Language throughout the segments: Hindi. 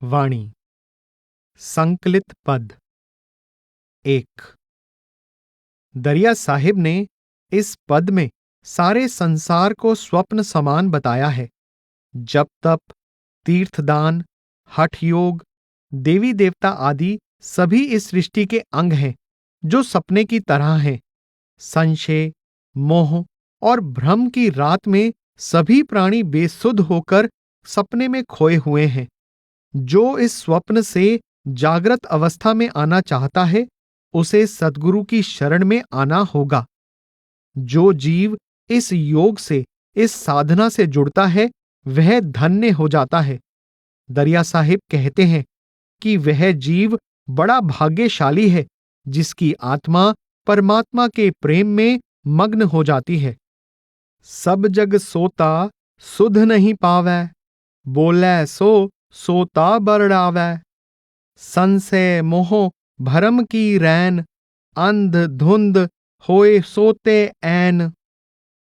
वाणी संकलित पद। 1। दरिया साहिब ने इस पद में सारे संसार को स्वप्न समान बताया है। जप तप, तीर्थदान, हठ योग, देवी देवता आदि सभी इस सृष्टि के अंग हैं जो सपने की तरह हैं। संशय, मोह और भ्रम की रात में सभी प्राणी बेसुध होकर सपने में खोए हुए हैं। जो इस स्वप्न से जागृत अवस्था में आना चाहता है, उसे सद्गुरु की शरण में आना होगा। जो जीव इस योग से, इस साधना से जुड़ता है, वह धन्य हो जाता है। दरिया साहिब कहते हैं कि वह जीव बड़ा भाग्यशाली है जिसकी आत्मा परमात्मा के प्रेम में मग्न हो जाती है। सब जग सोता सुध नहीं पावै, बोलै सो सोता बरड़ावै। संशय मोह भरम की रैन, अंध धुंध होए सोते ऐन।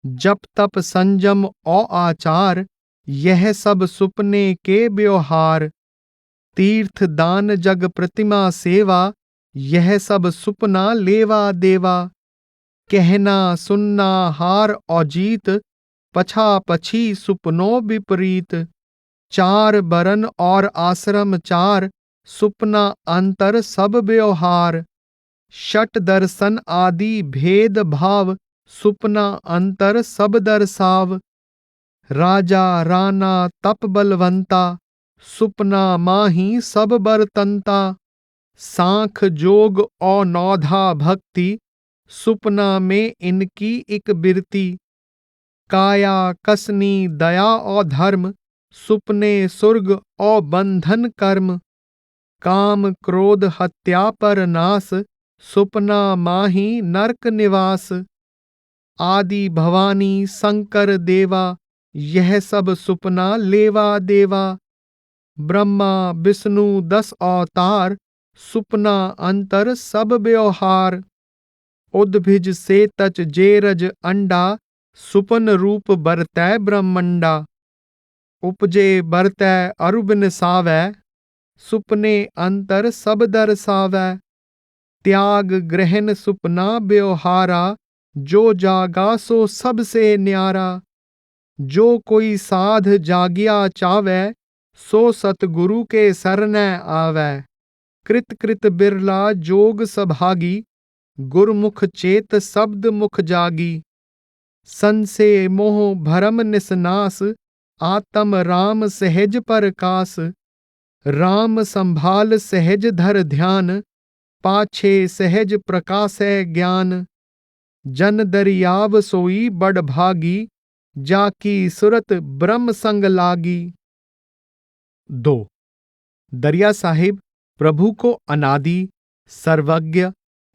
जप तप संजम औ आचार, यह सब सुपने के व्यवहार। तीर्थ दान जग प्रतिमा सेवा, यह सब सुपना लेवा देवा। कहना सुनना हार और जीत, पछा पछी सुपनों विपरीत। चार बरन और आश्रम चार, सुपना अंतर सब व्यवहार। षट दर्शन आदि भेद भाव, सुपना अंतर सब दर्शाव। राजा राना तप बलवंता, सुपना माही सब बरतंता। सांख जोग और नौधा भक्ति, सुपना में इनकी एक बिरती। काया कसनी दया और धर्म, सुपने सुर्ग और बंधन कर्म। काम क्रोध हत्या पर नाश, सुपना माही नरक निवास। आदि भवानी शंकर देवा, यह सब सुपना लेवा देवा। ब्रह्मा विष्णु 10 अवतार, सुपना अंतर सब व्यवहार। उद्भिज से तच जेरज अंडा, सुपन रूप बरतै ब्रह्मंडा। उपजे बरतै अरुबिन सावै, सुपने अंतर सब दर्शावै। त्याग ग्रहण सुपना व्यवहारा, जो जागा सो सबसे न्यारा। जो कोई साध जागिया चावै, सो सतगुरु के सरनै आवै। कृत कृत बिरला जोग सभागी, गुरमुख चेत शब्द मुख जागी। संशय मोह भरम निसनास, आत्म राम सहज परकास। राम संभाल सहज धर ध्यान, पाछे सहज प्रकाशै ज्ञान। जन दरियाव सोई बड़ भागी, जाकी सुरत ब्रह्म संग लागी। 2। दरिया साहिब प्रभु को अनादि, सर्वज्ञ,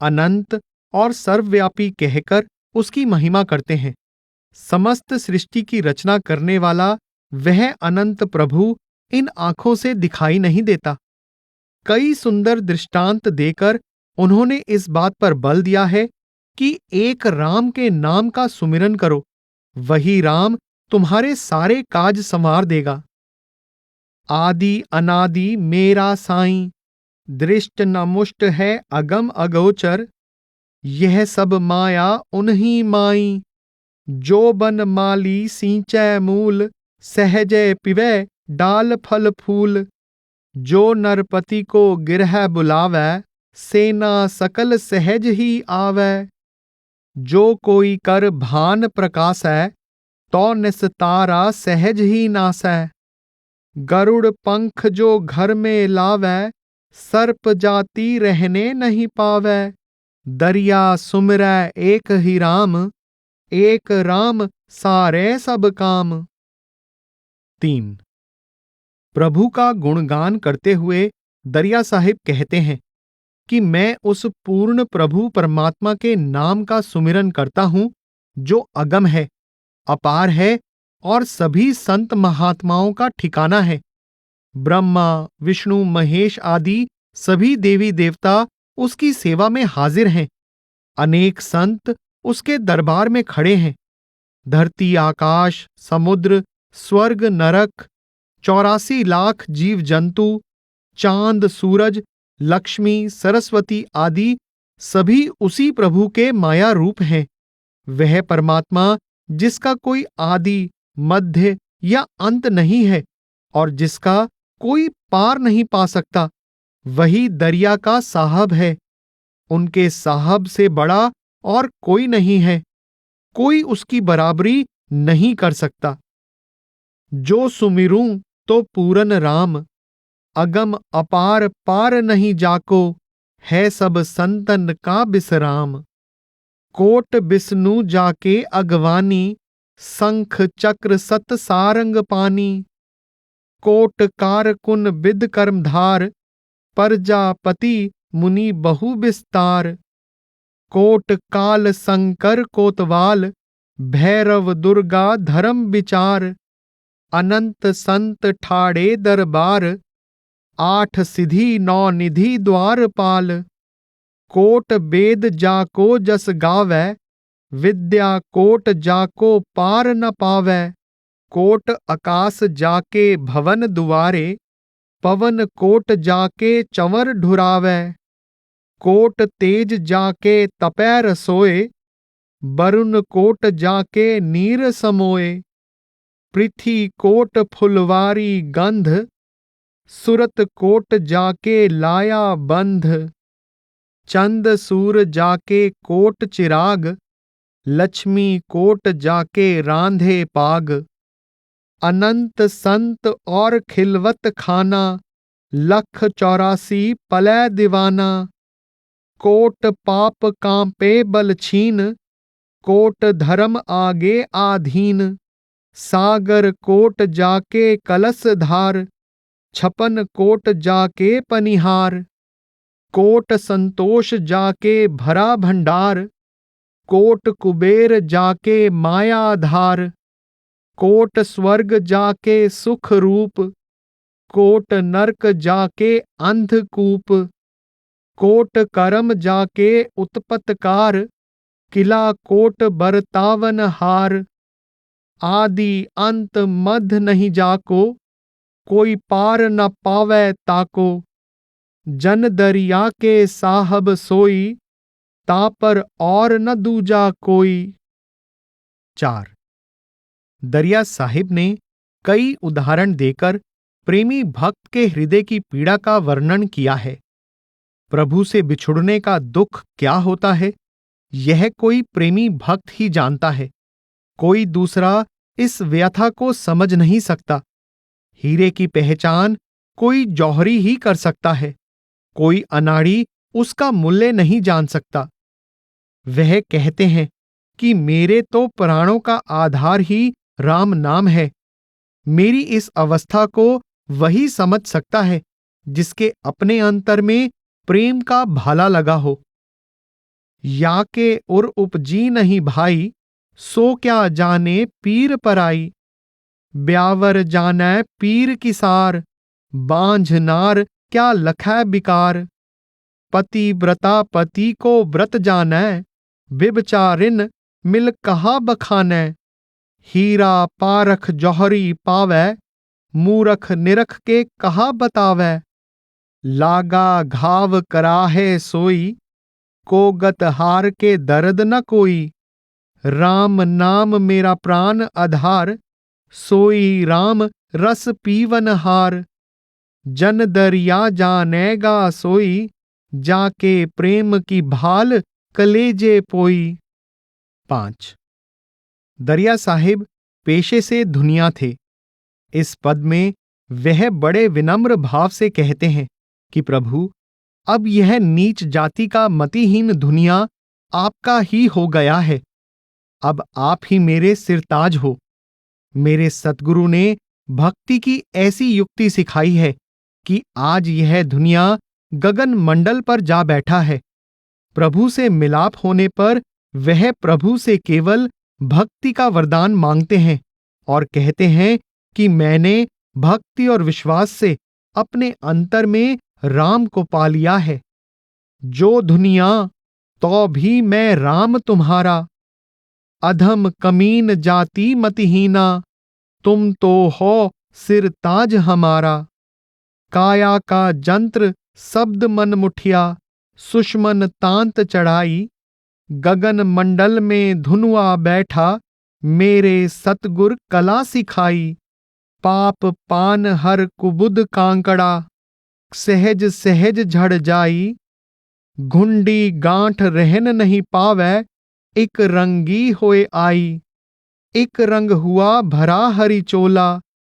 अनंत और सर्वव्यापी कहकर उसकी महिमा करते हैं। समस्त सृष्टि की रचना करने वाला वह अनंत प्रभु इन आंखों से दिखाई नहीं देता। कई सुंदर दृष्टांत देकर उन्होंने इस बात पर बल दिया है कि एक राम के नाम का सुमिरन करो, वही राम तुम्हारे सारे काज संवार देगा। आदि अनादि मेरा साईं, दृष्ट न मुष्ट है अगम अगोचर। यह सब माया उन्हीं माई, जो बन माली सींचै मूल। सहजै पिवै डाल फल फूल। जो नरपति को गिरह बुलावै, सेना सकल सहज ही आवै। जो कोई कर भान प्रकाशै, तो निस्तारा सहज ही नासै। गरुड़ पंख जो घर में लावै, सर्प जाति रहने नहीं पावै। दरिया सुमिरै एक ही राम, एक राम सारे सब काम। 3। प्रभु का गुणगान करते हुए दरिया साहिब कहते हैं कि मैं उस पूर्ण प्रभु परमात्मा के नाम का सुमिरन करता हूं जो अगम है, अपार है और सभी संत महात्माओं का ठिकाना है। ब्रह्मा विष्णु महेश आदि सभी देवी देवता उसकी सेवा में हाजिर हैं। अनेक संत उसके दरबार में खड़े हैं। धरती आकाश समुद्र स्वर्ग नरक 84 लाख जीव जंतु चांद, सूरज, लक्ष्मी, सरस्वती आदि सभी उसी प्रभु के माया रूप हैं। वह परमात्मा जिसका कोई आदि, मध्य या अंत नहीं है और जिसका कोई पार नहीं पा सकता, वही दरिया का साहब है। उनके साहब से बड़ा और कोई नहीं है, कोई उसकी बराबरी नहीं कर सकता। जो सुमिरूं तो पूरन राम, अगम अपार पार नहीं जाको, है सब संतन का बिसराम। कोट बिष्णु जाके अगवानी, शंख चक्र सत सारंग पानी। कोट कार कुन विद कर्मधार, प्रजापति मुनि बहु विस्तार। कोट काल शंकर कोतवाल, भैरव दुर्गा धर्म विचार। अनंत संत ठाड़े दरबार, आठ सिद्धि नौ निधि द्वारपाल। कोट वेद जाको जस गावै, विद्या कोट जाको पार न पावै। कोट आकाश जाके भवन दुआरे, पवन कोट जाके चंवर ढुरावै। कोट तेज जाके तपै रसोए, वरुण कोट जाके नीर समोए। पृथ्वी कोट फुलवारी गंध, सुरत कोट जाके लाया बंध। चंद सूर जाके कोट चिराग, लक्ष्मी कोट जाके रांधे पाग। अनंत संत और खिलवत खाना, लख 84 पलै दीवाना। कोट पाप कांपे बल छीन, कोट धर्म आगे आधीन। सागर कोट जाके कलश धार, 56 कोट जाके पनिहार। कोट संतोष जाके भरा भंडार, कोट कुबेर जाके माया धार। कोट स्वर्ग जाके सुख रूप, कोट नरक जाके अंधकूप। कोट करम जाके उत्पतकार, किला कोट बरतावन हार। आदि अंत मध्य नहीं जाको, कोई पार न पावै ताको। जन दरिया के साहब सोई, तापर और न दूजा कोई। 4. दरिया साहिब ने कई उदाहरण देकर प्रेमी भक्त के हृदय की पीड़ा का वर्णन किया है। प्रभु से बिछुड़ने का दुख क्या होता है, यह कोई प्रेमी भक्त ही जानता है। कोई दूसरा इस व्यथा को समझ नहीं सकता। हीरे की पहचान कोई जौहरी ही कर सकता है। कोई अनाड़ी उसका मूल्य नहीं जान सकता। वह कहते हैं कि मेरे तो प्राणों का आधार ही राम नाम है। मेरी इस अवस्था को वही समझ सकता है जिसके अपने अंतर में प्रेम का भाला लगा हो। या के उर उपजी नहीं भाई, सो क्या जाने पीर पराई। ब्यावर जानै पीर किसार, बांझ नार क्या लखै बिकार। पति व्रता पति को व्रत जानै, व्यभिचारिन मिल कहा बखानै। हीरा पारख जौहरी पावै, मूरख निरख के कहा बतावै। लागा घाव कराहे सोई, को गत हार के दर्द न कोई। राम नाम मेरा प्राण आधार, सोई राम रस पीवन हार। जन दरिया जानेगा सोई, जाके प्रेम की भाल कलेजे पोई। 5. दरिया साहिब पेशे से धुनिया थे। इस पद में वह बड़े विनम्र भाव से कहते हैं कि प्रभु, अब यह नीच जाति का मतिहीन धुनिया आपका ही हो गया है। अब आप ही मेरे सिरताज हो। मेरे सतगुरु ने भक्ति की ऐसी युक्ति सिखाई है कि आज यह दुनिया गगन मंडल पर जा बैठा है। प्रभु से मिलाप होने पर वह प्रभु से केवल भक्ति का वरदान मांगते हैं और कहते हैं कि मैंने भक्ति और विश्वास से अपने अंतर में राम को पा लिया है। जो दुनिया तो भी मैं राम तुम्हारा, अधम कमीन जाति मतिहीना, तुम तो हो सिरताज हमारा। काया का जंत्र शब्द मन मुठिया, सुषमन तांत चढ़ाई। गगन मंडल में धुनुआ बैठा, मेरे सतगुर कला सिखाई। पाप पान हर कुबुद कांकड़ा, सहज सहज झड़ जाई। घुंडी गांठ रहन नहीं पावै, एक रंगी होए आई। एक रंग हुआ भरा हरि चोला,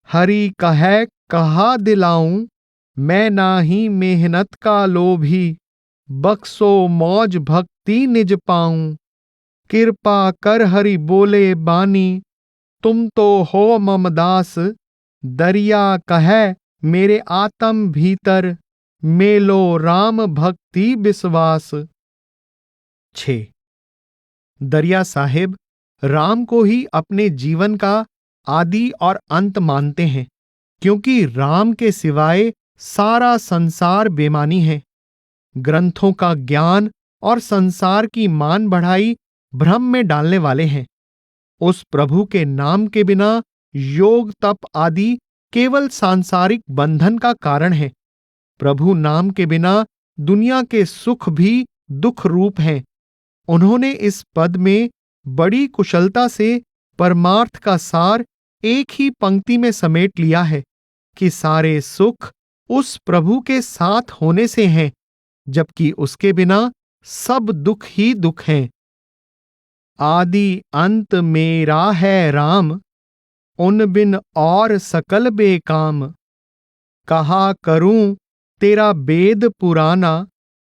हरि कहे कहा दिलाऊं। मैं नाही मेहनत का लोभी, बख्सो मौज भक्ति निज पाऊं। कृपा कर हरि बोले बानी, तुम तो हो ममदास। दरिया कहे मेरे आत्म भीतर, मेलो राम भक्ति विश्वास। 6। दरिया साहिब राम को ही अपने जीवन का आदि और अंत मानते हैं, क्योंकि राम के सिवाय सारा संसार बेमानी है। ग्रंथों का ज्ञान और संसार की मान बढ़ाई भ्रम में डालने वाले हैं। उस प्रभु के नाम के बिना योग तप आदि केवल सांसारिक बंधन का कारण है। प्रभु नाम के बिना दुनिया के सुख भी दुख रूप हैं। उन्होंने इस पद में बड़ी कुशलता से परमार्थ का सार एक ही पंक्ति में समेट लिया है कि सारे सुख उस प्रभु के साथ होने से हैं, जबकि उसके बिना सब दुख ही दुख हैं। आदि अंत मेरा है राम, उन बिन और सकल बेकाम। कहा करूं तेरा वेद पुराना,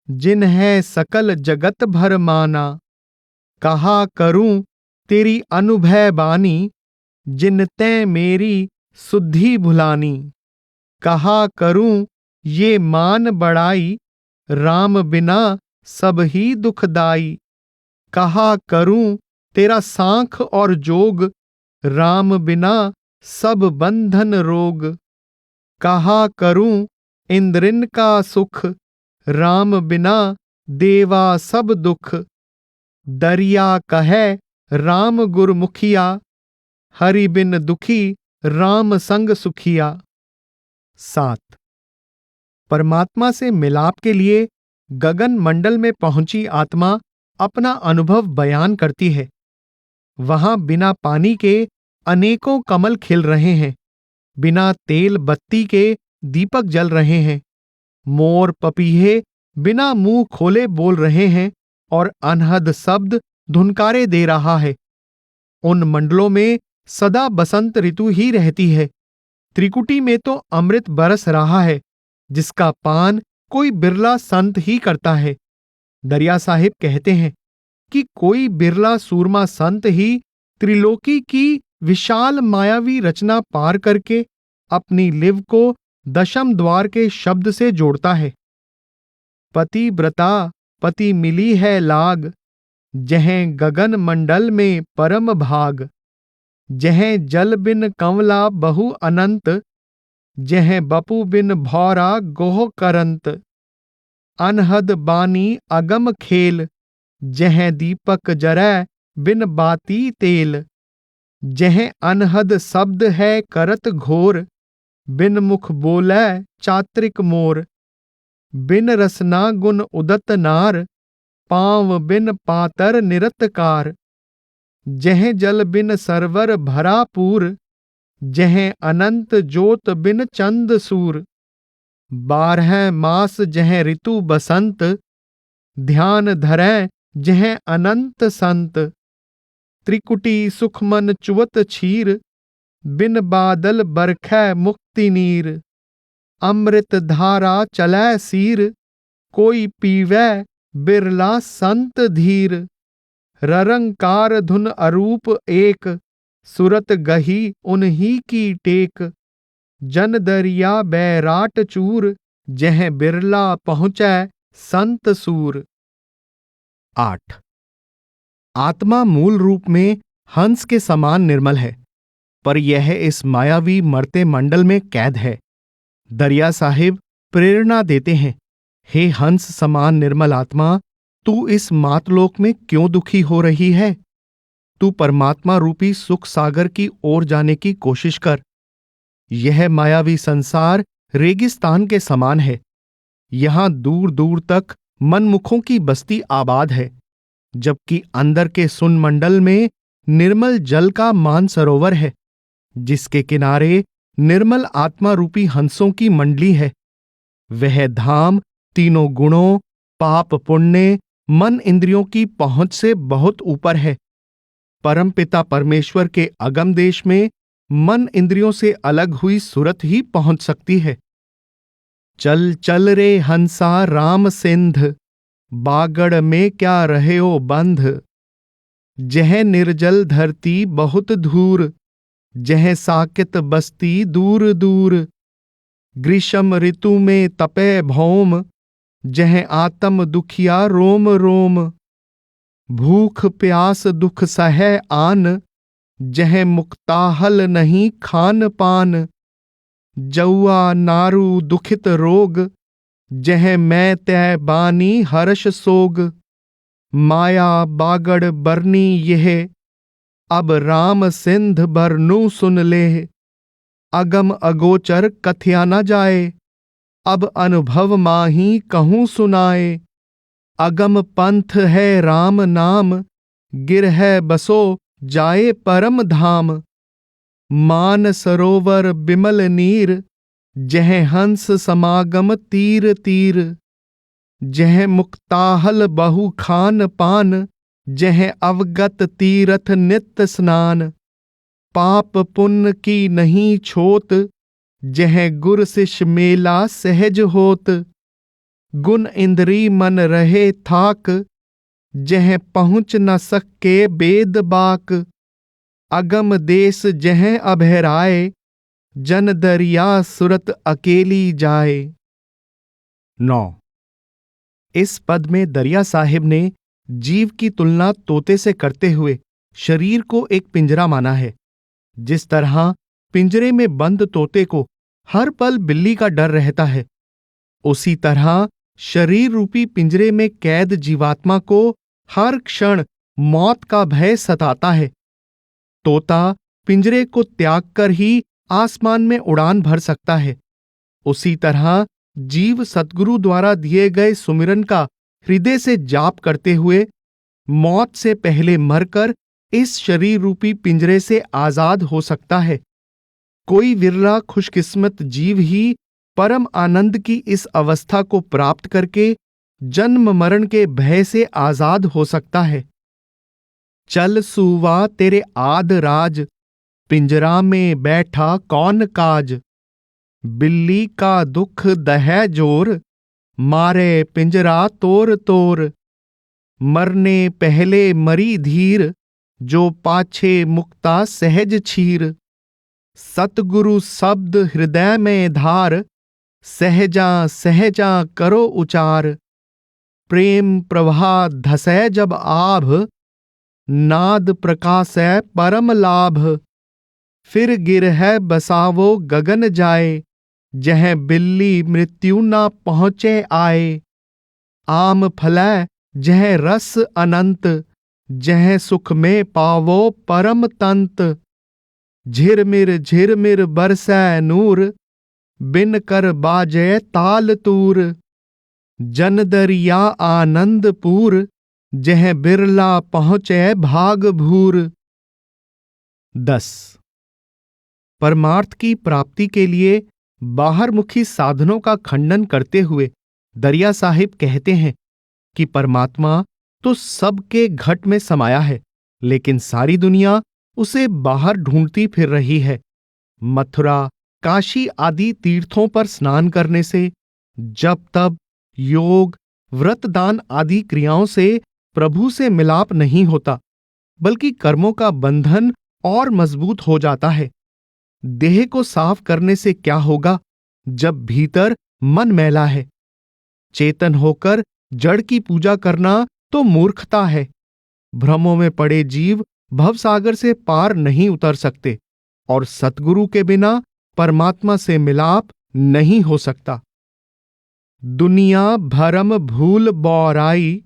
जिन्हें सकल जगत भर माना। कहा करूं तेरी अनुभय बानी, जिनते मेरी सुद्धि भुलानी। कहा करूं ये मान बढ़ाई, राम बिना सब ही दुखदाई। कहा करूं तेरा सांख और जोग, राम बिना सब बंधन रोग। कहा करूं इंद्रिन का सुख, राम बिना देवा सब दुख। दरिया कहे राम गुरमुखिया, हरि बिन दुखी राम संग सुखिया। 7। परमात्मा से मिलाप के लिए गगन मंडल में पहुंची आत्मा अपना अनुभव बयान करती है। वहां बिना पानी के अनेकों कमल खिल रहे हैं, बिना तेल बत्ती के दीपक जल रहे हैं। मोर पपीहे बिना मुंह खोले बोल रहे हैं और अनहद शब्द धुनकारे दे रहा है। उन मंडलों में सदा बसंत ऋतु ही रहती है। त्रिकुटी में तो अमृत बरस रहा है, जिसका पान कोई बिरला संत ही करता है। दरिया साहिब कहते हैं कि कोई बिरला सूरमा संत ही त्रिलोकी की विशाल मायावी रचना पार करके अपनी लिव को दशम द्वार के शब्द से जोड़ता है। पतिव्रता पति मिली है लाग, जहें गगन मंडल में परम भाग। जहें जल बिन कंवला बहु अनंत, जहें बपु बिन भौरा गोह करंत। अनहद बानी अगम खेल, जहें दीपक जरै बिन बाती तेल। जहें अनहद शब्द है करत घोर, बिन मुख बोलै चात्रिक मोर। बिन रसना गुण उदत नार, पांव बिन पातर निरतकार। जहें जल बिन सरवर भरा पूर, जहें अनंत जोत बिन चंद सूर। 12 मास जहें ऋतु बसंत, ध्यान धरै जहें अनंत संत। त्रिकुटी सुखमन चुवत क्षीर, बिन बादल बरखै मुक्ति नीर। अमृत धारा चलै सीर, कोई पीवै बिरला संत धीर। ररंकार धुन अरूप एक, सुरत गही उन्हीं की टेक। जन दरिया बैराट चूर, जह बिरला पहुंचै संत सूर। 8। आत्मा मूल रूप में हंस के समान निर्मल है, पर यह इस मायावी मरते मंडल में कैद है। दरिया साहिब प्रेरणा देते हैं, हे हंस समान निर्मल आत्मा, तू इस मातलोक में क्यों दुखी हो रही है? तू परमात्मा रूपी सुख सागर की ओर जाने की कोशिश कर। यह मायावी संसार रेगिस्तान के समान है। यहां दूर दूर तक मनमुखों की बस्ती आबाद है, जबकि अंदर के सुन मंडल में निर्मल जल का मानसरोवर है, जिसके किनारे निर्मल आत्मा रूपी हंसों की मंडली है। वह धाम तीनों गुणों, पाप पुण्य, मन इंद्रियों की पहुंच से बहुत ऊपर है। परमपिता परमेश्वर के अगम देश में मन इंद्रियों से अलग हुई सुरत ही पहुंच सकती है। चल चल रे हंसा राम सिंध, बागड़ में क्या रहे ओ बंध। जह निर्जल धरती बहुत धूर, जह साकित बस्ती दूर दूर। ग्रीष्म ऋतु में तपे भौम, जह आत्म दुखिया रोम रोम। भूख प्यास दुख सहे आन, जह मुक्ताहल नहीं खान पान। जौआ नारु दुखित रोग, जह मैं तय बानी हर्ष सोग। माया बागड़ बरनी यह, अब राम सिंध बरनु सुन ले। अगम अगोचर कथ्या न जाए, अब अनुभव माही कहूँ सुनाए। अगम पंथ है राम नाम, गिरह बसो जाए परम धाम। मान सरोवर बिमल नीर, जह हंस समागम तीर तीर। जह मुक्ताहल बहु खान पान, जह अवगत तीरथ नित्य स्नान। पाप पुण्य की नहीं छोत, जह गुर शिष्य मेला सहज होत। गुण इंद्री मन रहे थाक, जह पहुँच न सके बेद बाक। अगम देश जह अभयराय, जन दरिया सुरत अकेली जाए। 9। इस पद में दरिया साहिब ने जीव की तुलना तोते से करते हुए शरीर को एक पिंजरा माना है। जिस तरह पिंजरे में बंद तोते को हर पल बिल्ली का डर रहता है, उसी तरह शरीर रूपी पिंजरे में कैद जीवात्मा को हर क्षण मौत का भय सताता है। तोता पिंजरे को त्याग कर ही आसमान में उड़ान भर सकता है। उसी तरह जीव सद्गुरु द्वारा दिए गए सुमिरन का हृदय से जाप करते हुए मौत से पहले मरकर इस शरीर रूपी पिंजरे से आजाद हो सकता है। कोई विरला खुशकिस्मत जीव ही परम आनंद की इस अवस्था को प्राप्त करके जन्म मरण के भय से आजाद हो सकता है। चल सुवा तेरे आद राज, पिंजरा में बैठा कौन काज। बिल्ली का दुख दह जोर, मारे पिंजरा तोर तोर। मरने पहले मरी धीर, जो पाछे मुक्ता सहज छीर। सतगुरु शब्द हृदय में धार, सहजा सहजा करो उचार। प्रेम प्रभा धसै जब आभ, नाद प्रकाशै परम लाभ। फिर गिरह बसावो गगन जाए, जह बिल्ली मृत्यु ना पहुँचे आए। आम फलै जह रस अनंत, जह सुख में पावो परम तंत। झिरमिर बरसै नूर, बिन कर बाजे ताल तूर। जन दरिया आनंदपुर, जह बिरला पहुँचे भाग भूर। 10। परमार्थ की प्राप्ति के लिए बाहरमुखी साधनों का खंडन करते हुए दरिया साहिब कहते हैं कि परमात्मा तो सबके घट में समाया है, लेकिन सारी दुनिया उसे बाहर ढूंढती फिर रही है। मथुरा, काशी आदि तीर्थों पर स्नान करने से, जप तप, योग, व्रत दान आदि क्रियाओं से प्रभु से मिलाप नहीं होता, बल्कि कर्मों का बंधन और मजबूत हो जाता है। देह को साफ करने से क्या होगा जब भीतर मन मैला है। चेतन होकर जड़ की पूजा करना तो मूर्खता है। भ्रमों में पड़े जीव भवसागर से पार नहीं उतर सकते और सतगुरु के बिना परमात्मा से मिलाप नहीं हो सकता। दुनिया भरम भूल बौराई,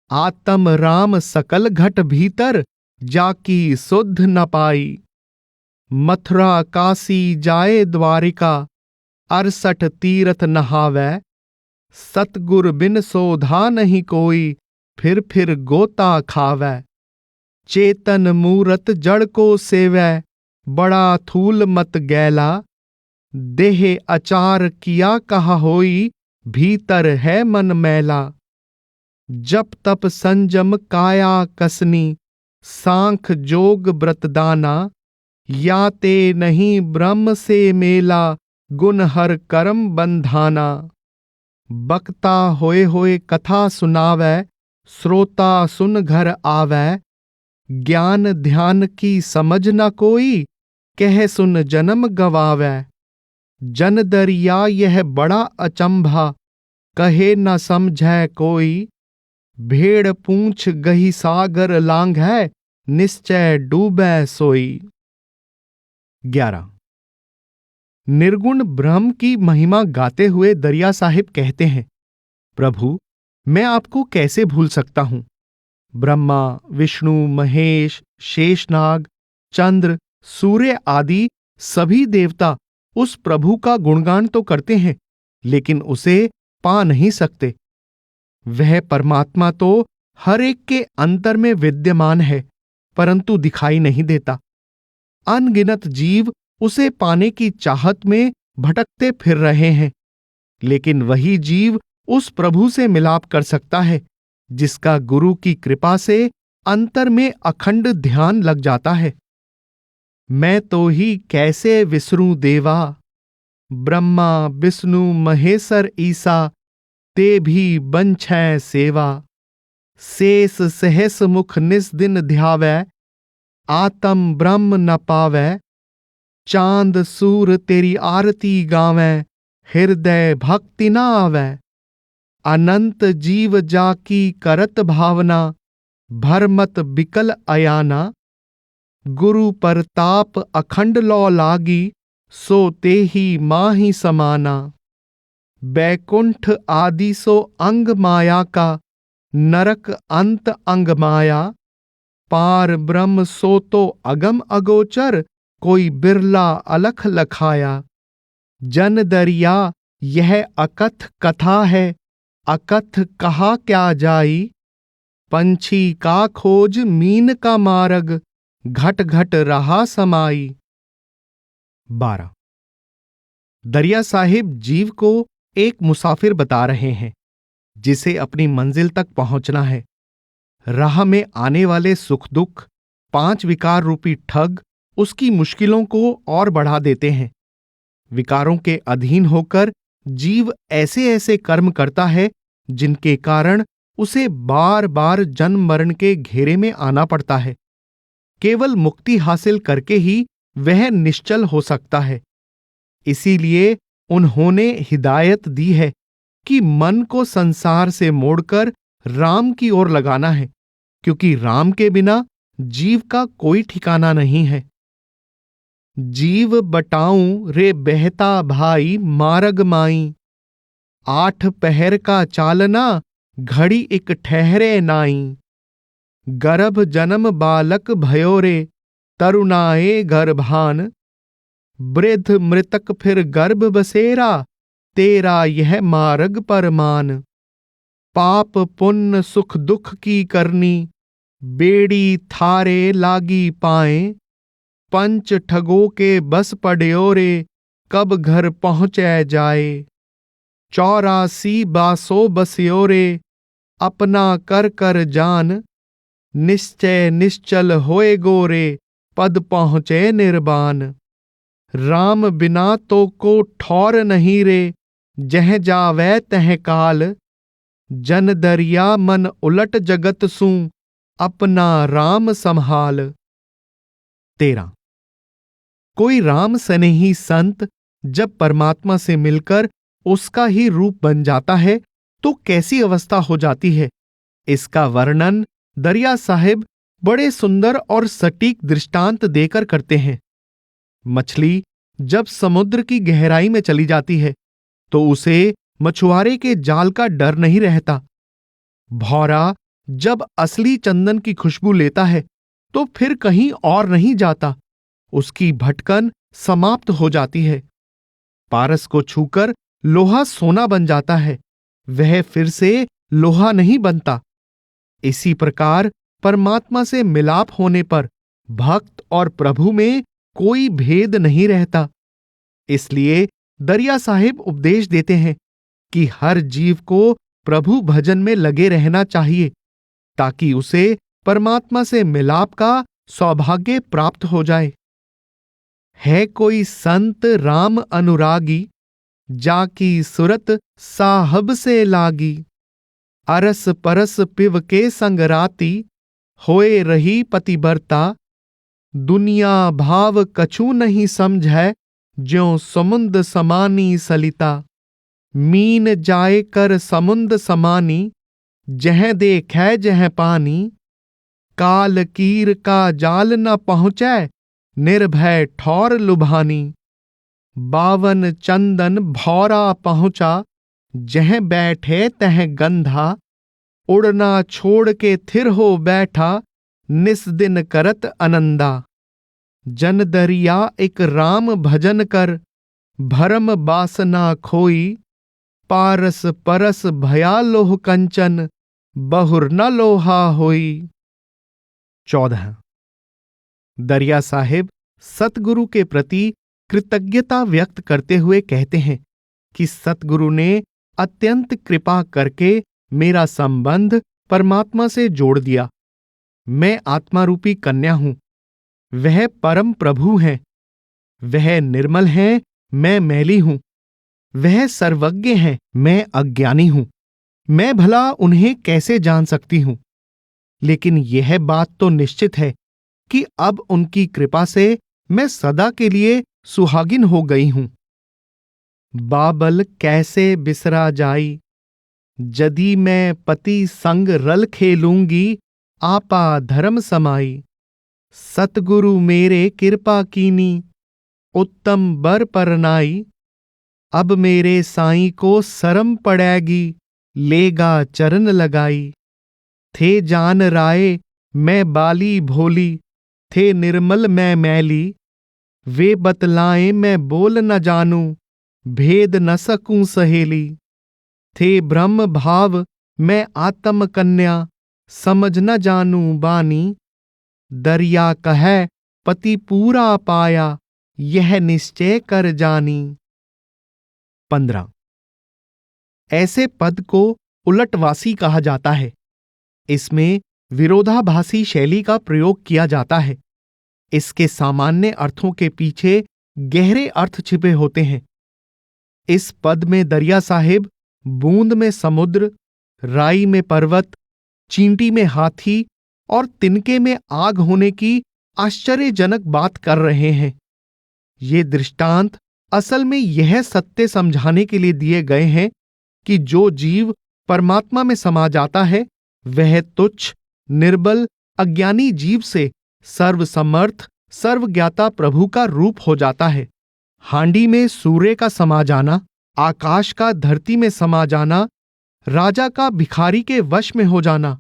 आत्म राम सकल घट भीतर, जाकी सुध न पाई। मथुरा काशी जाए द्वारिका, 68 तीरथ नहावै, सतगुर बिन सोधा नहीं कोई, फिर गोता खावै। चेतन मूरत जड़ को सेवै, बड़ा थूल मत गैला, देह अचार किया कहा होई, भीतर है मन मैला। जप तप संजम काया कसनी, सांख जोग व्रतदाना, याते नहीं ब्रह्म से मेला, गुण हर कर्म बंधाना। बक्ता होए कथा सुनावै, श्रोता सुन घर आवै, ज्ञान ध्यान की समझ न कोई, कह सुन जन्म गवावै। जन दरिया यह बड़ा अचंभा, कहे न समझै कोई, भेड़ पूंछ गही सागर लांघै, निश्चय डूबै सोई। 11। निर्गुण ब्रह्म की महिमा गाते हुए दरिया साहिब कहते हैं, प्रभु मैं आपको कैसे भूल सकता हूं। ब्रह्मा, विष्णु, महेश, शेषनाग, चंद्र, सूर्य आदि सभी देवता उस प्रभु का गुणगान तो करते हैं, लेकिन उसे पा नहीं सकते। वह परमात्मा तो हर एक के अंतर में विद्यमान है, परंतु दिखाई नहीं देता। अनगिनत जीव उसे पाने की चाहत में भटकते फिर रहे हैं, लेकिन वही जीव उस प्रभु से मिलाप कर सकता है, जिसका गुरु की कृपा से अंतर में अखंड ध्यान लग जाता है। मैं तो ही कैसे विसरूं देवा, ब्रह्मा विष्णु महेश्वर ईसा, ते भी बंछै सेवा। शेष सहस मुख निस दिन ध्यावै, आत्म ब्रह्म न पावै। चांद सूर तेरी आरती गावै, हृदय भक्ति न आवै। अनंत जीव जाकी करत भावना, भरमत बिकल अयाना। गुरु परताप अखंड लौ लागी, सो ते ही माही समाना। बैकुंठ आदि सो अंग माया का, नरक अंत अंग माया। पार ब्रह्म सो तो अगम अगोचर, कोई बिरला अलख लखाया। जन दरिया यह अकथ कथा है, अकथ कहा क्या जाई। पंछी का खोज मीन का मार्ग, घट घट रहा समाई। 12। दरिया साहिब जीव को एक मुसाफिर बता रहे हैं, जिसे अपनी मंजिल तक पहुंचना है। राह में आने वाले सुख दुख, 5 विकार रूपी ठग उसकी मुश्किलों को और बढ़ा देते हैं। विकारों के अधीन होकर जीव ऐसे ऐसे कर्म करता है, जिनके कारण उसे बार बार जन्म मरण के घेरे में आना पड़ता है। केवल मुक्ति हासिल करके ही वह निश्चल हो सकता है। इसीलिए उन्होंने हिदायत दी है कि मन को संसार से मोड़कर राम की ओर लगाना है, क्योंकि राम के बिना जीव का कोई ठिकाना नहीं है। जीव बटाऊं रे बहता भाई मार्ग माई, 8 पहर का चालना घड़ी एक ठहरे नाई। गर्भ जन्म बालक भयो रे, तरुणाए गर्भान। वृद्ध मृतक फिर गर्भ बसेरा, तेरा यह मार्ग परमान। पाप पुण्य सुख दुख की करनी, बेड़ी थारे लागी पाए। पंच ठगों के बस पड़्यो रे, कब घर पहुँचै जाए। 84 बासो बस्यो रे, अपना कर कर जान। निश्चय निश्चल होए गोरे, पद पहुँचे निर्वाण। राम बिना तो को ठौर नहीं रे, जह जावै तह काल। जन दरिया मन उलट जगत सूं, अपना राम संभाल। 13। कोई राम स्नेही संत जब परमात्मा से मिलकर उसका ही रूप बन जाता है, तो कैसी अवस्था हो जाती है, इसका वर्णन दरिया साहिब बड़े सुंदर और सटीक दृष्टांत देकर करते हैं। मछली जब समुद्र की गहराई में चली जाती है, तो उसे मछुआरे के जाल का डर नहीं रहता। भौरा जब असली चंदन की खुशबू लेता है, तो फिर कहीं और नहीं जाता, उसकी भटकन समाप्त हो जाती है। पारस को छूकर लोहा सोना बन जाता है, वह फिर से लोहा नहीं बनता। इसी प्रकार परमात्मा से मिलाप होने पर भक्त और प्रभु में कोई भेद नहीं रहता। इसलिए दरिया साहिब उपदेश देते हैं कि हर जीव को प्रभु भजन में लगे रहना चाहिए, ताकि उसे परमात्मा से मिलाप का सौभाग्य प्राप्त हो जाए। है कोई संत राम अनुरागी, जाकी सुरत साहब से लागी। अरस परस पिव के संग राती, होए रही पतिबरता। दुनिया भाव कछु नहीं समझै, ज्यों समुंद समानी सलिता। मीन जाए कर समुंद समानी, जह देखै जह पानी। काल कीर का जाल न पहुँचै, निर्भय ठौर लुभानी। बावन चंदन भौरा पहुँचा, जह बैठे तह गंधा। उड़ना छोड़ के थिर हो बैठा, निस दिन करत आनंदा। जन दरिया एक राम भजन कर, भरम बासना खोई। पारस परस भया लोह कंचन, बहुर न लोहा होई। 14। दरिया साहिब सतगुरु के प्रति कृतज्ञता व्यक्त करते हुए कहते हैं कि सतगुरु ने अत्यंत कृपा करके मेरा संबंध परमात्मा से जोड़ दिया। मैं आत्मा रूपी कन्या हूं, वह परम प्रभु हैं। वह निर्मल हैं, मैं मैली हूं। वह सर्वज्ञ हैं, मैं अज्ञानी हूं। मैं भला उन्हें कैसे जान सकती हूं? लेकिन यह बात तो निश्चित है कि अब उनकी कृपा से मैं सदा के लिए सुहागिन हो गई हूं। बाबल कैसे बिसरा जाई, जदि मैं पति संग रल खेलूंगी। आपा धर्म समाई, सतगुरु मेरे कृपा कीनी। उत्तम बर परनाई, अब मेरे साईं को शरम पड़ेगी। लेगा चरण लगाई। थे जान राय मैं बाली भोली, थे निर्मल मैं मैली। वे बतलाएं मैं बोल न जानूं, भेद न सकूं सहेली। थे ब्रह्म भाव मैं आत्म कन्या, समझ न जानूं बानी। दरिया कहे पति पूरा पाया, यह निश्चय कर जानी। 15। ऐसे पद को उलटवासी कहा जाता है। इसमें विरोधाभासी शैली का प्रयोग किया जाता है। इसके सामान्य अर्थों के पीछे गहरे अर्थ छिपे होते हैं। इस पद में दरिया साहिब बूंद में समुद्र, राई में पर्वत, चींटी में हाथी और तिनके में आग होने की आश्चर्यजनक बात कर रहे हैं। ये दृष्टांत असल में यह सत्य समझाने के लिए दिए गए हैं कि जो जीव परमात्मा में समा जाता है, वह तुच्छ, निर्बल, अज्ञानी जीव से सर्वसमर्थ, सर्वज्ञाता प्रभु का रूप हो जाता है। हांडी में सूर्य का समा जाना, आकाश का धरती में समा जाना, राजा का भिखारी के वश में हो जाना,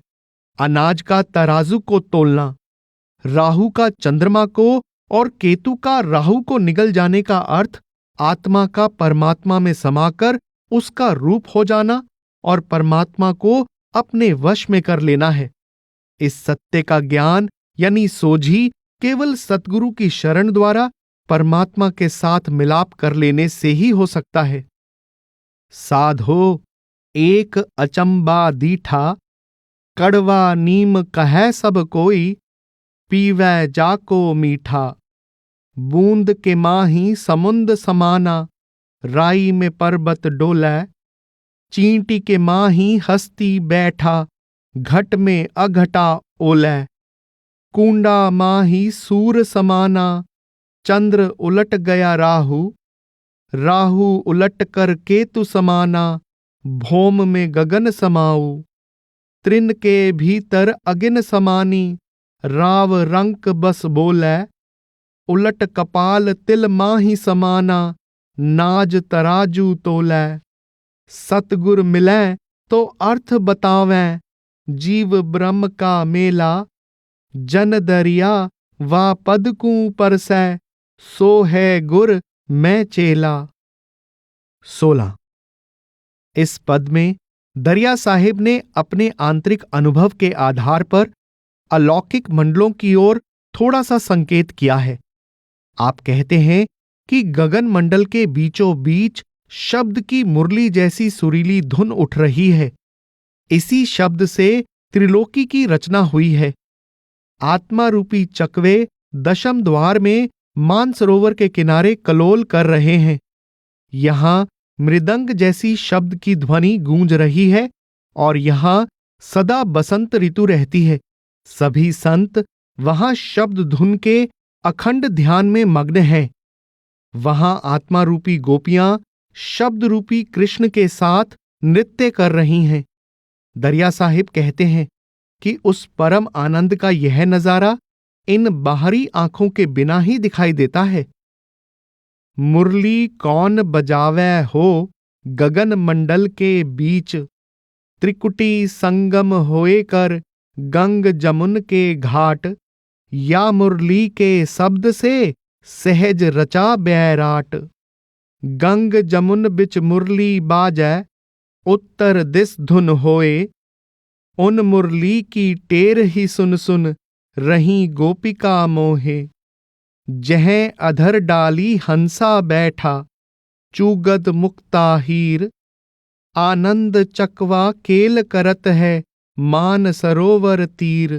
अनाज का तराजू को तोलना, राहु का चंद्रमा को और केतु का राहु को निगल जाने का अर्थ आत्मा का परमात्मा में समाकर उसका रूप हो जाना और परमात्मा को अपने वश में कर लेना है। इस सत्य का ज्ञान यानी सोझी केवल सतगुरु की शरण द्वारा परमात्मा के साथ मिलाप कर लेने से ही हो सकता है। साधो एक अचंबा दीठा, कड़वा नीम कहे सब कोई। पीवै जाको मीठा, बूंद के माही समुंद समाना। राई में पर्वत डोलै, चींटी के माही हस्ती बैठा। घट में अघटा ओलै, कूंडा माही सूर समाना। चंद्र उलट गया राहु, राहु उलट कर केतु समाना। भौम में गगन समाऊ, त्रिन के भीतर अगिन समानी। राव रंक बस बोलै, उलट कपाल तिल माही समाना। नाज तराजू तोलै, सतगुर मिलै तो अर्थ बतावें। जीव ब्रह्म का मेला, जन दरिया वा पद कूं परसै। सो है गुर मैं चेला। 16। इस पद में दरिया साहिब ने अपने आंतरिक अनुभव के आधार पर अलौकिक मंडलों की ओर थोड़ा सा संकेत किया है। आप कहते हैं कि गगन मंडल के बीचों बीच शब्द की मुरली जैसी सुरीली धुन उठ रही है। इसी शब्द से त्रिलोकी की रचना हुई है। आत्मा रूपी चकवे दशम द्वार में मानसरोवर के किनारे कलोल कर रहे हैं। यहां मृदंग जैसी शब्द की ध्वनि गूंज रही है और यहां सदा बसंत ऋतु रहती है। सभी संत वहां शब्द धुन के अखंड ध्यान में मग्न हैं। वहां आत्मा रूपी गोपियां शब्द रूपी कृष्ण के साथ नृत्य कर रही हैं। दरिया साहिब कहते हैं कि उस परम आनंद का यह नजारा इन बाहरी आंखों के बिना ही दिखाई देता है। मुरली कौन बजावे हो गगन मंडल के बीच, त्रिकुटी संगम होए कर गंग जमुन के घाट, या मुरली के शब्द से सहज रचा बैराट। गंग जमुन बिच मुरली बाजै, उत्तर दिस धुन होए, उन मुरली की टेर ही सुन सुन रही गोपिका मोहे। जह अधर डाली हंसा बैठा, चूगद मुक्ता हीर, आनंद चकवा केल करत है मान सरोवर तीर।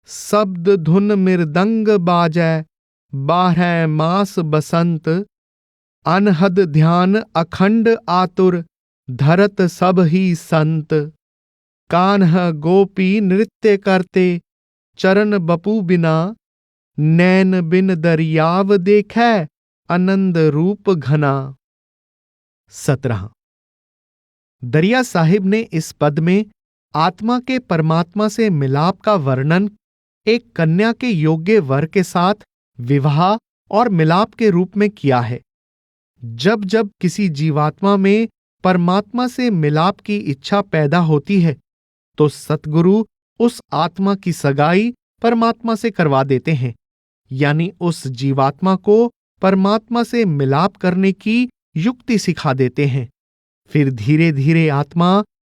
शब्द धुन मृदंग बाजै, 12 मास बसंत, अनहद ध्यान अखंड आतुर, धरत सब ही संत। कान्ह गोपी नृत्य करते, चरण बपू बिना, नैन बिन दरियाव देखै, आनंद रूप घना। 17। दरिया साहिब ने इस पद में आत्मा के परमात्मा से मिलाप का वर्णन एक कन्या के योग्य वर के साथ विवाह और मिलाप के रूप में किया है। जब जब किसी जीवात्मा में परमात्मा से मिलाप की इच्छा पैदा होती है तो सतगुरु उस आत्मा की सगाई परमात्मा से करवा देते हैं, यानी उस जीवात्मा को परमात्मा से मिलाप करने की युक्ति सिखा देते हैं। फिर धीरे धीरे आत्मा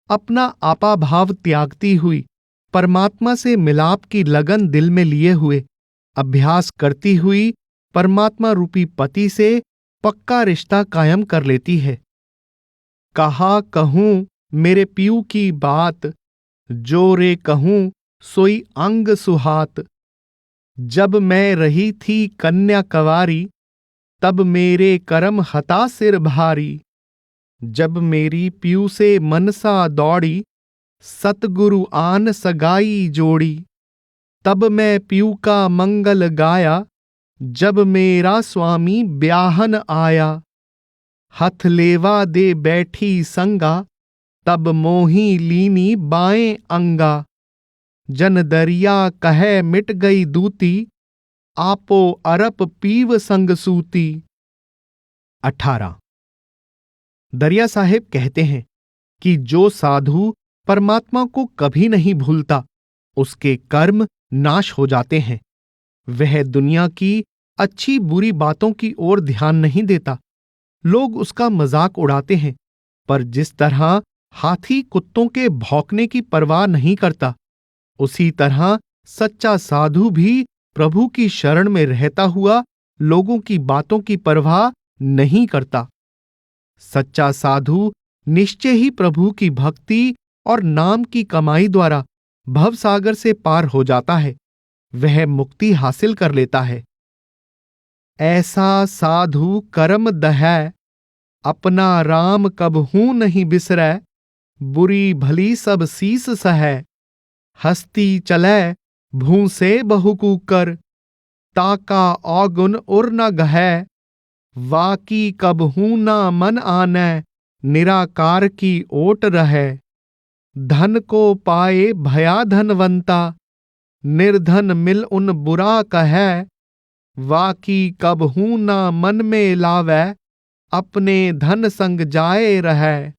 अपना आपा भाव त्यागती हुई परमात्मा से मिलाप की लगन दिल में लिए हुए अभ्यास करती हुई परमात्मा रूपी पति से पक्का रिश्ता कायम कर लेती है। कहा कहूं मेरे पीऊ की बात, जो रे कहूं सोई अंग सुहात। जब मैं रही थी कन्या कवारी, तब मेरे करम हता सिर भारी। जब मेरी पीऊ से मनसा दौड़ी, सतगुरु आन सगाई जोड़ी। तब मैं पीऊ का मंगल गाया, जब मेरा स्वामी ब्याहन आया। हथ लेवा दे बैठी संगा, तब मोही लीनी बाएं अंगा। जन दरिया कहे मिट गई दूती, आपो अरप पीव संग सूती। 18। दरिया साहिब कहते हैं कि जो साधु परमात्मा को कभी नहीं भूलता, उसके कर्म नाश हो जाते हैं। वह दुनिया की अच्छी बुरी बातों की ओर ध्यान नहीं देता। लोग उसका मजाक उड़ाते हैं, पर जिस तरह हाथी कुत्तों के भौंकने की परवाह नहीं करता, उसी तरह सच्चा साधु भी प्रभु की शरण में रहता हुआ लोगों की बातों की परवाह नहीं करता। सच्चा साधु निश्चय ही प्रभु की भक्ति और नाम की कमाई द्वारा भवसागर से पार हो जाता है। वह मुक्ति हासिल कर लेता है। ऐसा साधु कर्म दहै, अपना राम कबहू नहीं बिसरै। बुरी भली सब सीस सहै, हस्ती चलै भू से बहु कूकर। ताका औगुन उर न गहै, वाकी कबहू ना मन आनै। निराकार की ओट रहै, धन को पाए भया धनवंता। निर्धन मिल उन बुरा कहै, वाकी कबहू ना मन में लावै। अपने धन संग जाए रहै,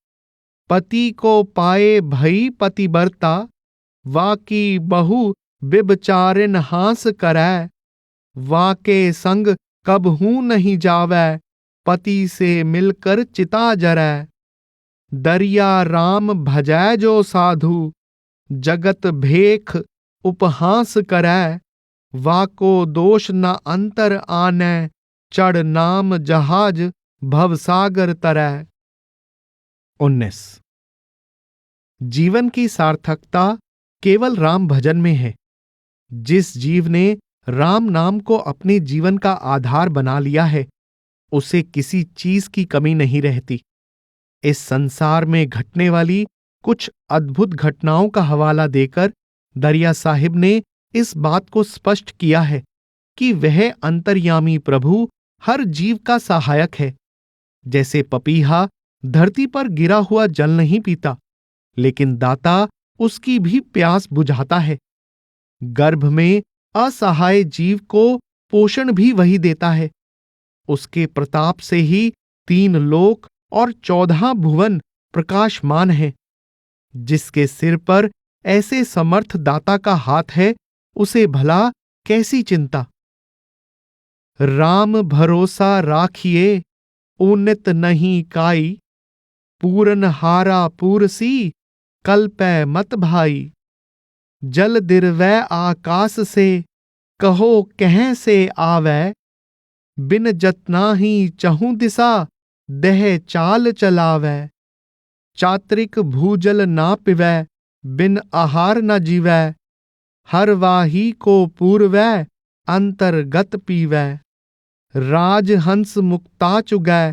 पति को पाए भई पतिव्रता। वाकी बहु व्यभिचारिन हास करै, वाके संग कबहू नहीं जावै। पति से मिलकर चिता जरै। दरिया राम भजै जो साधु, जगत भेख उपहास करै। वाको दोष न अंतर आनै, चढ़ नाम जहाज भवसागर तरै। 19। जीवन की सार्थकता केवल राम भजन में है। जिस जीव ने राम नाम को अपने जीवन का आधार बना लिया है, उसे किसी चीज की कमी नहीं रहती। इस संसार में घटने वाली कुछ अद्भुत घटनाओं का हवाला देकर दरिया साहिब ने इस बात को स्पष्ट किया है कि वह अंतर्यामी प्रभु हर जीव का सहायक है। जैसे पपीहा धरती पर गिरा हुआ जल नहीं पीता, लेकिन दाता उसकी भी प्यास बुझाता है। गर्भ में असहाय जीव को पोषण भी वही देता है। उसके प्रताप से ही 3 लोक और 14 भुवन प्रकाशमान हैं। जिसके सिर पर ऐसे समर्थ दाता का हाथ है, उसे भला कैसी चिंता। राम भरोसा राखिए उन्नत नहीं काई, पूरन हारा पूरसी कल्पै मत भाई। जल दिरवै आकाश से, कहो कहीं से आवै। बिन जतना ही चहु दिशा, दह चाल चलावै। चात्रिक भूजल ना पिवै, बिन आहार न जीवै। हर वाही को पूर्वै, अंतर्गत पीवै। राजहंस मुक्ता चुगै,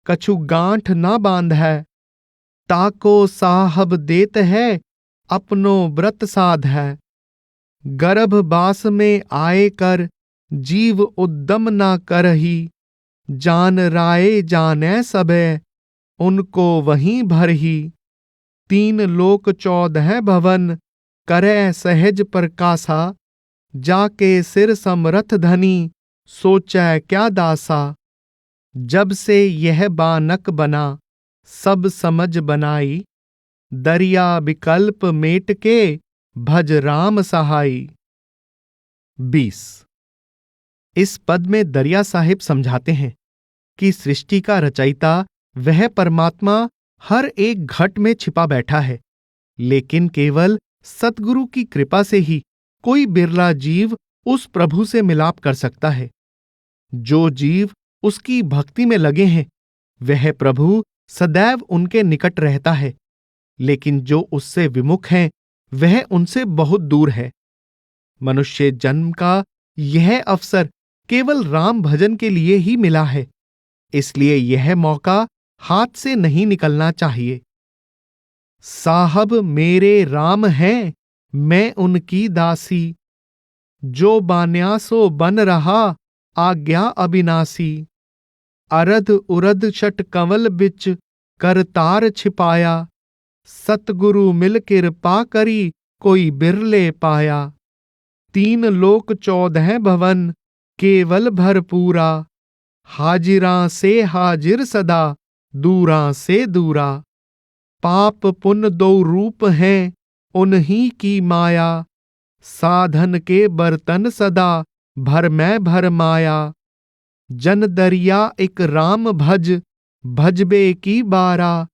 कछु गांठ न बांधै। ताको साहब देत है, अपनो व्रत साध है। गर्भवास में आए कर, जीव उद्दम ना करही। जान राय जानै सबे, उनको वहीं भरही। 3 लोक 14 भवन, करे सहज प्रकाशा। जाके सिर समरथ धनी, सोचै क्या दासा। जब से यह बानक बना, सब समझ बनाई। दरिया विकल्प मेट के, भज राम सहाई। 20। इस पद में दरिया साहिब समझाते हैं कि सृष्टि का रचयिता वह परमात्मा हर एक घट में छिपा बैठा है, लेकिन केवल सतगुरु की कृपा से ही कोई बिरला जीव उस प्रभु से मिलाप कर सकता है। जो जीव उसकी भक्ति में लगे हैं, वह प्रभु सदैव उनके निकट रहता है, लेकिन जो उससे विमुख हैं, वह उनसे बहुत दूर है। मनुष्य जन्म का यह अवसर केवल राम भजन के लिए ही मिला है, इसलिए यह मौका हाथ से नहीं निकलना चाहिए। साहब मेरे राम हैं, मैं उनकी दासी। जो बान्या सो बन रहा, आज्ञा अविनाशी। अरध उरध शट कंवल बिच, करतार छिपाया। सतगुरु मिल कृपा करी, कोई बिरले पाया। 3 लोक 14 भवन, केवल भरपूरा। हाजिरा से हाजिर सदा, दूरा से दूरा। पाप पुण्य 2 रूप हैं, उन्हीं की माया। साधन के बर्तन सदा, भर में भर माया। जन दरिया एक राम भज, भजबे की बारा।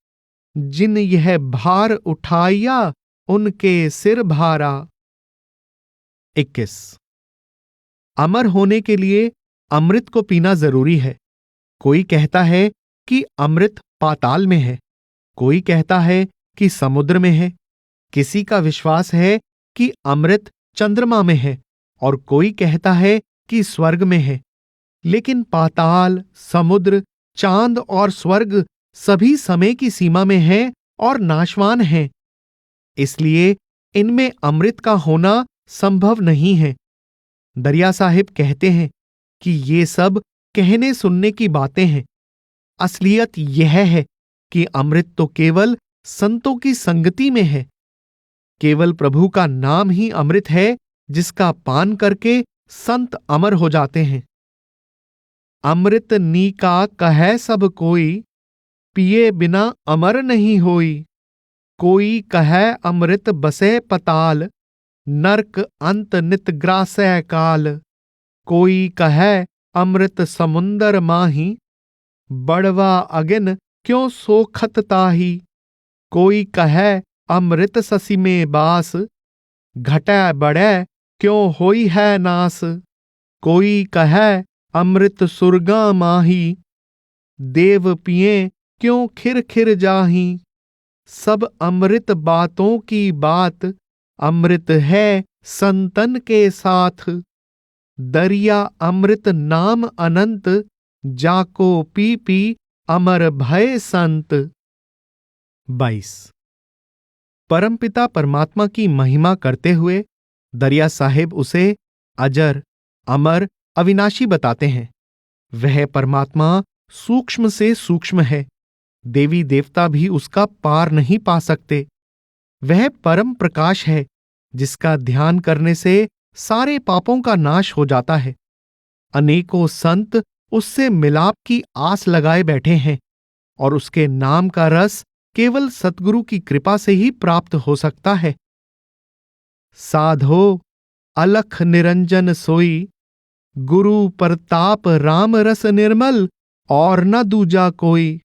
जिन यह भार उठाया, उनके सिर भारा। 21। अमर होने के लिए अमृत को पीना जरूरी है। कोई कहता है कि अमृत पाताल में है, कोई कहता है कि समुद्र में है। किसी का विश्वास है कि अमृत चंद्रमा में है, और कोई कहता है कि स्वर्ग में है। लेकिन पाताल, समुद्र, चांद और स्वर्ग सभी समय की सीमा में हैं और नाशवान हैं। इसलिए इनमें अमृत का होना संभव नहीं है। दरिया साहिब कहते हैं कि ये सब कहने सुनने की बातें हैं। असलियत यह है कि अमृत तो केवल संतों की संगति में है। केवल प्रभु का नाम ही अमृत है, जिसका पान करके संत अमर हो जाते हैं। अमृत नीका कहे सब कोई, पिए बिना अमर नहीं होई। कोई कहे अमृत बसे पताल, नरक अंत नित ग्रासै काल। कोई कहे अमृत समुंदर माही, बड़वा अगिन क्यों सोखत ताही, कोई कहे अमृत ससी में बास, घटै बढ़ै क्यों होई है नास, कोई कहे अमृत सुरगा माही, देव पिए क्यों खिर खिर जाही, सब अमृत बातों की बात, अमृत है संतन के साथ, दरिया अमृत नाम अनंत, जाको पी पी अमर भय संत। 22। परमपिता परमात्मा की महिमा करते हुए दरिया साहिब उसे अजर, अमर, अविनाशी बताते हैं। वह परमात्मा सूक्ष्म से सूक्ष्म है, देवी देवता भी उसका पार नहीं पा सकते। वह परम प्रकाश है जिसका ध्यान करने से सारे पापों का नाश हो जाता है। अनेकों संत उससे मिलाप की आस लगाए बैठे हैं और उसके नाम का रस केवल सतगुरु की कृपा से ही प्राप्त हो सकता है। साधो अलख निरंजन सोई, गुरु प्रताप राम रस निर्मल, और न दूजा कोई,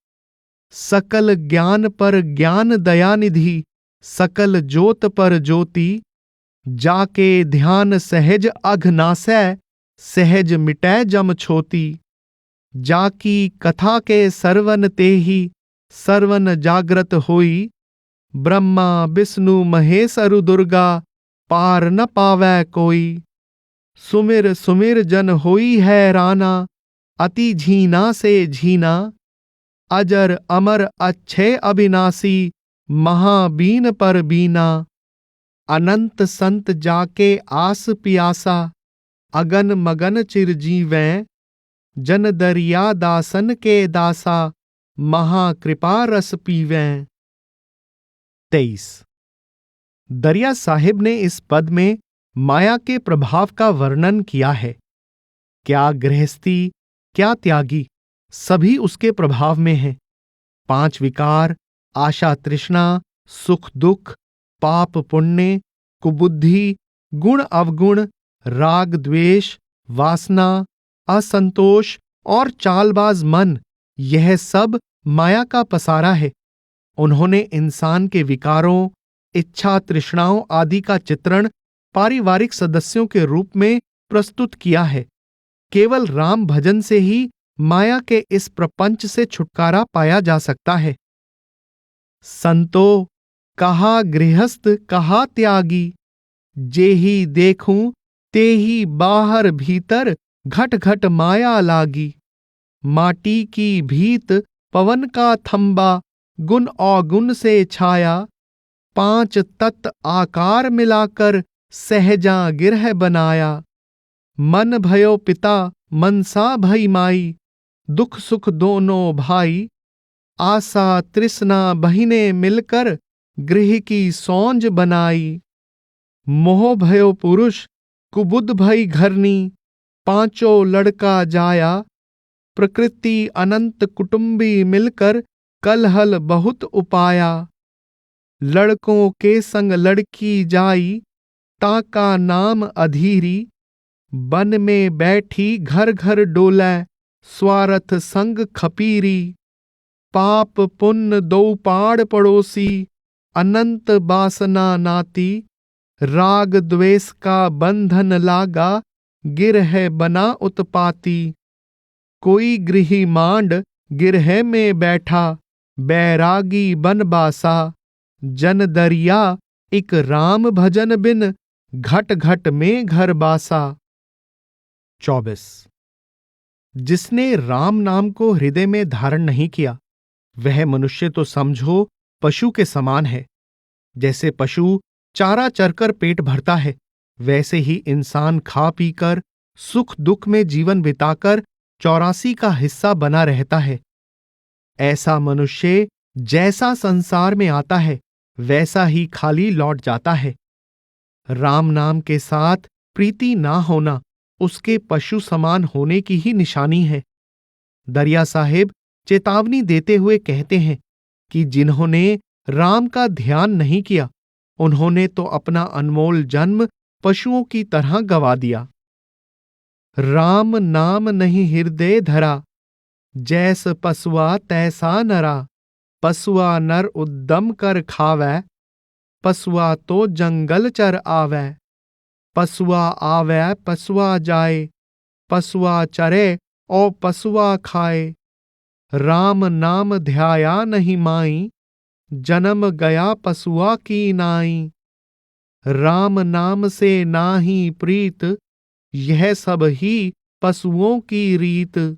सकल ज्ञान पर ज्ञान दया निधि, सकल ज्योत पर ज्योति, जाके ध्यान सहज अघ नासै, सहज मिटै जम छोती, जाकी कथा के सरवन तेहि, सरवन जागृत होई, ब्रह्मा विष्णु महेश अरु दुर्गा, पार न पावै कोई, सुमिर सुमिर जन होई हैराना, अति झीना से झीना, अजर अमर अच्छे अविनाशी, महाबीन पर बीना, अनंत संत जाके आस पियासा, अगन मगन चिरजीवें, जन दरिया दासन के दासा, महाकृपा रस पीवें। 23। दरिया साहिब ने इस पद में माया के प्रभाव का वर्णन किया है। क्या गृहस्थी, क्या त्यागी, सभी उसके प्रभाव में हैं। 5 विकार, आशा तृष्णा, सुख दुख, पाप पुण्य, कुबुद्धि, गुण अवगुण, राग द्वेष, वासना, असंतोष और चालबाज मन, यह सब माया का पसारा है। उन्होंने इंसान के विकारों, इच्छा तृष्णाओं आदि का चित्रण पारिवारिक सदस्यों के रूप में प्रस्तुत किया है। केवल राम भजन से ही माया के इस प्रपंच से छुटकारा पाया जा सकता है। संतो कहा गृहस्थ कहा त्यागी, जेहि देखूं तेहि बाहर भीतर, घट घट माया लागी, माटी की भीत पवन का थंबा, गुण अवगुण से छाया, 5 तत्व आकार मिलाकर सहजा गिरह बनाया, मन भयो पिता मनसा भई माई, दुख सुख दोनों भाई, आशा तृष्णा बहिने मिलकर, गृह की सौंज बनाई, मोह भयो पुरुष कुबुद्ध भई घरनी, 5 लड़का जाया, प्रकृति अनंत कुटुंबी मिलकर, कलहल बहुत उपाया, लड़कों के संग लड़की जाई, ताका नाम अधीरी, बन में बैठी घर घर डोलै, स्वार्थ संग खपीरी, पाप पुण्य दो पाड़ पड़ोसी, अनंत बासना नाती, राग द्वेष का बंधन लागा, गिरह बना उत्पाती, कोई गृही मांड गिरह में बैठा, बैरागी बन बासा, जन दरिया इक राम भजन बिन, घट घट में घर बासा। 24। जिसने राम नाम को हृदय में धारण नहीं किया, वह मनुष्य तो समझो पशु के समान है। जैसे पशु चारा चरकर पेट भरता है, वैसे ही इंसान खा पीकर सुख दुख में जीवन बिताकर 84 का हिस्सा बना रहता है। ऐसा मनुष्य जैसा संसार में आता है, वैसा ही खाली लौट जाता है। राम नाम के साथ प्रीति ना होना उसके पशु समान होने की ही निशानी है। दरिया साहिब चेतावनी देते हुए कहते हैं कि जिन्होंने राम का ध्यान नहीं किया, उन्होंने तो अपना अनमोल जन्म पशुओं की तरह गवा दिया। राम नाम नहीं हृदय धरा, जैस पसुआ तैसा नरा, पसुआ नर उद्दम कर खावै, पसुआ तो जंगल चर आवै, पसुआ आवै पसुआ जाए, पसुआ चरे और पसुआ खाए। राम नाम ध्याया नहीं माई, जन्म गया पसुआ की नाई। राम नाम से नाही प्रीत, यह सब ही पशुओं की रीत।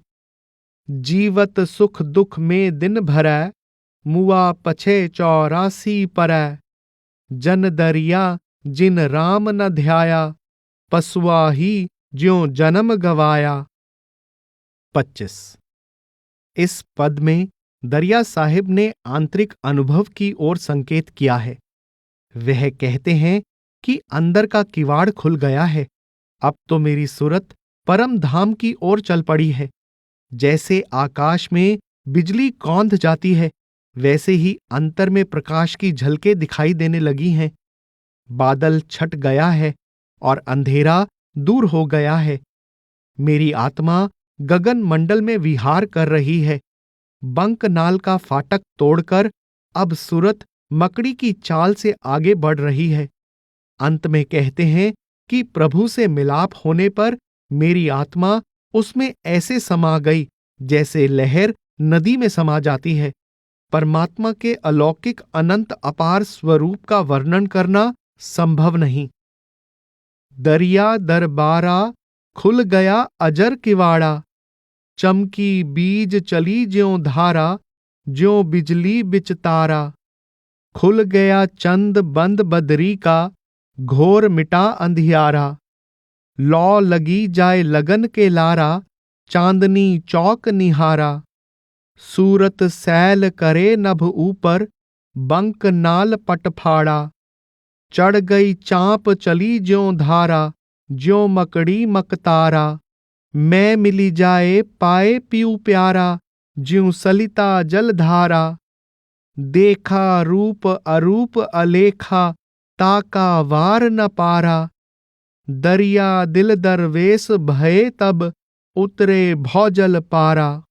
जीवत सुख दुख में दिन भरै, मुआ पछे 84 परै। जन दरिया जिन राम न ध्याया, पसुआ ही ज्यों जन्म गवाया। 25। इस पद में दरिया साहिब ने आंतरिक अनुभव की ओर संकेत किया है। वह कहते हैं कि अंदर का किवाड़ खुल गया है, अब तो मेरी सुरत परम धाम की ओर चल पड़ी है। जैसे आकाश में बिजली कौंध जाती है, वैसे ही अंतर में प्रकाश की झलकें दिखाई देने लगी हैं। बादल छट गया है और अंधेरा दूर हो गया है। मेरी आत्मा गगन मंडल में विहार कर रही है। बंक नाल का फाटक तोड़कर अब सूरत मकड़ी की चाल से आगे बढ़ रही है। अंत में कहते हैं कि प्रभु से मिलाप होने पर मेरी आत्मा उसमें ऐसे समा गई जैसे लहर नदी में समा जाती है। परमात्मा के अलौकिक अनंत अपार स्वरूप का वर्णन करना संभव नहीं। दरिया दरबारा खुल गया अजर किवाड़ा, चमकी बीज चली ज्यों धारा, ज्यों बिजली बिच तारा। खुल गया चंद बंद बदरी का, घोर मिटा अंधियारा। लौ लगी जाए लगन के लारा, चांदनी चौक निहारा। सूरत सैल करे नभ ऊपर, बंक नाल पट फाड़ा। चढ़ गई चांप चली ज्यों धारा, ज्यों मकड़ी मकतारा। मैं मिली जाए पाए पीऊ प्यारा, ज्यों सलिता जलधारा। देखा रूप अरूप अलेखा, ताका वार न पारा। दरिया दिल दरवेश भये तब, उतरे भौजल पारा।